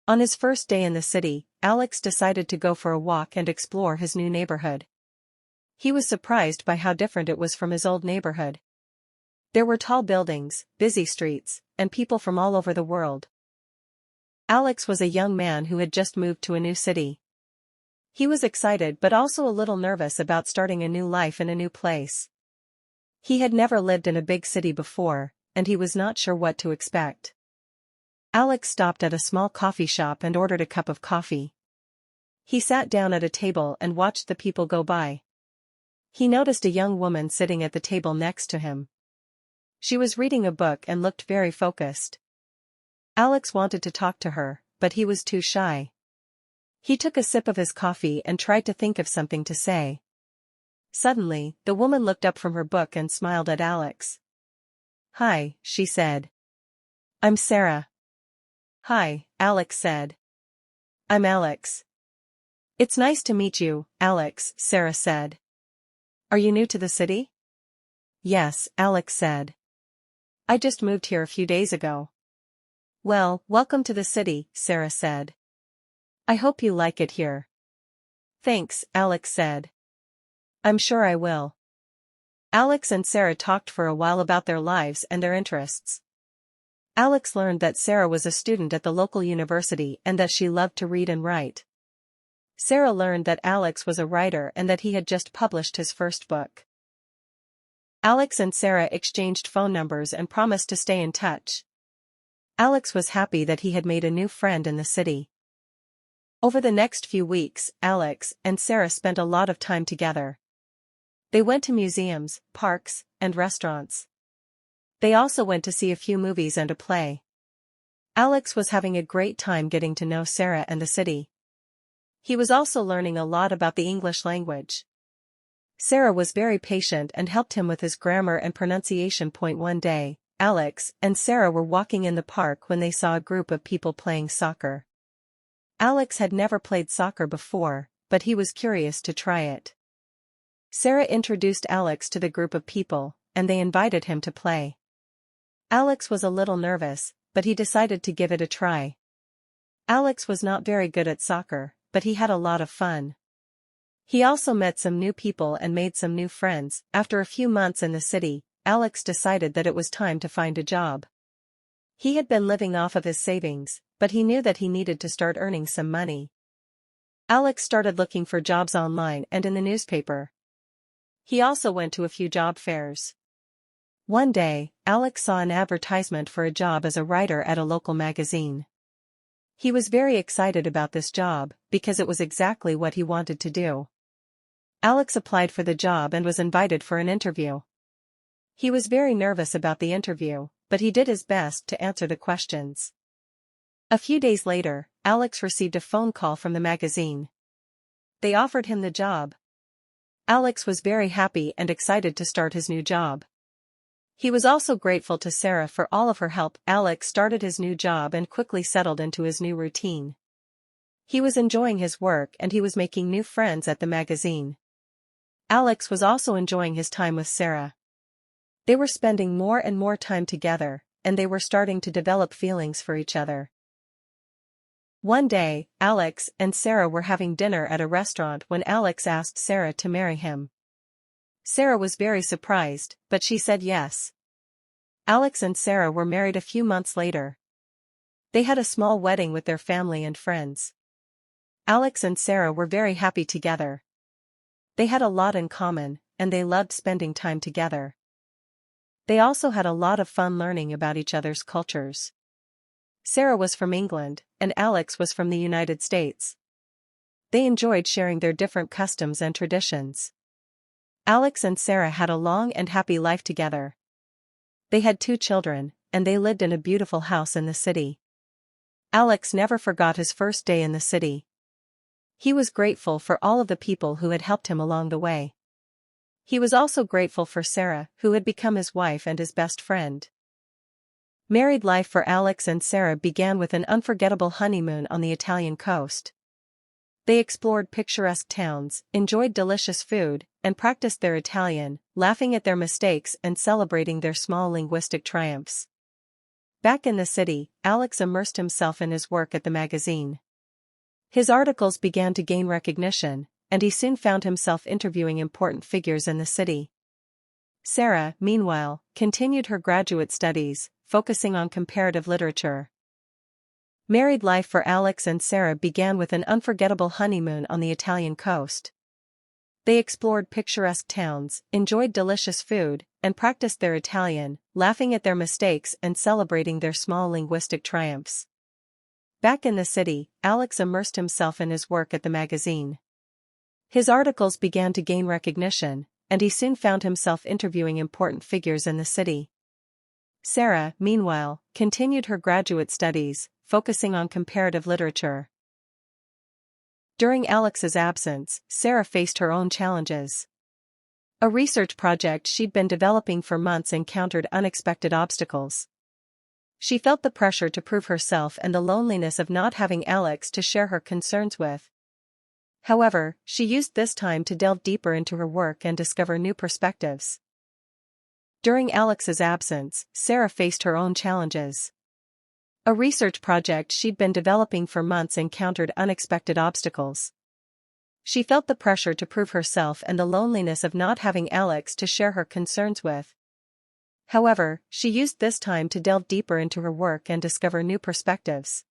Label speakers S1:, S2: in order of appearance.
S1: On his first day in the city, Alex decided to go for a walk and explore his new neighborhood. He was surprised by how different it was from his old neighborhood. There were tall buildings, busy streets, and people from all over the world. Alex was a young man who had just moved to a new city. He was excited but also a little nervous about starting a new life in a new place. He had never lived in a big city before, and he was not sure what to expect. Alex stopped at a small coffee shop and ordered a cup of coffee. He sat down at a table and watched the people go by. He noticed a young woman sitting at the table next to him. She was reading a book and looked very focused. Alex wanted to talk to her, but he was too shy. He took a sip of his coffee and tried to think of something to say. Suddenly, the woman looked up from her book and smiled at Alex. "Hi," she said. "I'm Sarah." "Hi," Alex said. "I'm Alex." "It's nice to meet you, Alex," Sarah said. "Are you new to the city?" "Yes," Alex said. "I just moved here a few days ago." "Well, welcome to the city," Sarah said. "I hope you like it here." "Thanks," Alex said. "I'm sure I will." Alex and Sarah talked for a while about their lives and their interests. Alex learned that Sarah was a student at the local university and that she loved to read and write. Sarah learned that Alex was a writer and that he had just published his first book. Alex and Sarah exchanged phone numbers and promised to stay in touch. Alex was happy that he had made a new friend in the city. Over the next few weeks, Alex and Sarah spent a lot of time together. They went to museums, parks, and restaurants. They also went to see a few movies and a play. Alex was having a great time getting to know Sarah and the city. He was also learning a lot about the English language. Sarah was very patient and helped him with his grammar and pronunciation. One day, Alex and Sarah were walking in the park when they saw a group of people playing soccer. Alex had never played soccer before, but he was curious to try it. Sarah introduced Alex to the group of people, and they invited him to play. Alex was a little nervous, but he decided to give it a try. Alex was not very good at soccer, but he had a lot of fun. He also met some new people and made some new friends. After a few months in the city, Alex decided that it was time to find a job. He had been living off of his savings, but he knew that he needed to start earning some money. Alex started looking for jobs online and in the newspaper. He also went to a few job fairs. One day, Alex saw an advertisement for a job as a writer at a local magazine. He was very excited about this job, because it was exactly what he wanted to do. Alex applied for the job and was invited for an interview. He was very nervous about the interview, but he did his best to answer the questions. A few days later, Alex received a phone call from the magazine. They offered him the job. Alex was very happy and excited to start his new job. He was also grateful to Sarah for all of her help. Alex started his new job and quickly settled into his new routine. He was enjoying his work and he was making new friends at the magazine. Alex was also enjoying his time with Sarah. They were spending more and more time together, and they were starting to develop feelings for each other. One day, Alex and Sarah were having dinner at a restaurant when Alex asked Sarah to marry him. Sarah was very surprised, but she said yes. Alex and Sarah were married a few months later. They had a small wedding with their family and friends. Alex and Sarah were very happy together. They had a lot in common, and they loved spending time together. They also had a lot of fun learning about each other's cultures. Sarah was from England, and Alex was from the United States. They enjoyed sharing their different customs and traditions. Alex and Sarah had a long and happy life together. They had 2 children, and they lived in a beautiful house in the city. Alex never forgot his first day in the city. He was grateful for all of the people who had helped him along the way. He was also grateful for Sarah, who had become his wife and his best friend. Married life for Alex and Sarah began with an unforgettable honeymoon on the Italian coast. They explored picturesque towns, enjoyed delicious food, and practiced their Italian, laughing at their mistakes and celebrating their small linguistic triumphs. Back in the city, Alex immersed himself in his work at the magazine. His articles began to gain recognition, and he soon found himself interviewing important figures in the city. Sarah, meanwhile, continued her graduate studies, focusing on comparative literature. Married life for Alex and Sarah began with an unforgettable honeymoon on the Italian coast. They explored picturesque towns, enjoyed delicious food, and practiced their Italian, laughing at their mistakes and celebrating their small linguistic triumphs. Back in the city, Alex immersed himself in his work at the magazine. His articles began to gain recognition, and he soon found himself interviewing important figures in the city. Sarah, meanwhile, continued her graduate studies, focusing on comparative literature. During Alex's absence, Sarah faced her own challenges. A research project she'd been developing for months encountered unexpected obstacles. She felt the pressure to prove herself and the loneliness of not having Alex to share her concerns with. However, she used this time to delve deeper into her work and discover new perspectives. During Alex's absence, Sarah faced her own challenges. A research project she'd been developing for months encountered unexpected obstacles. She felt the pressure to prove herself and the loneliness of not having Alex to share her concerns with. However, she used this time to delve deeper into her work and discover new perspectives.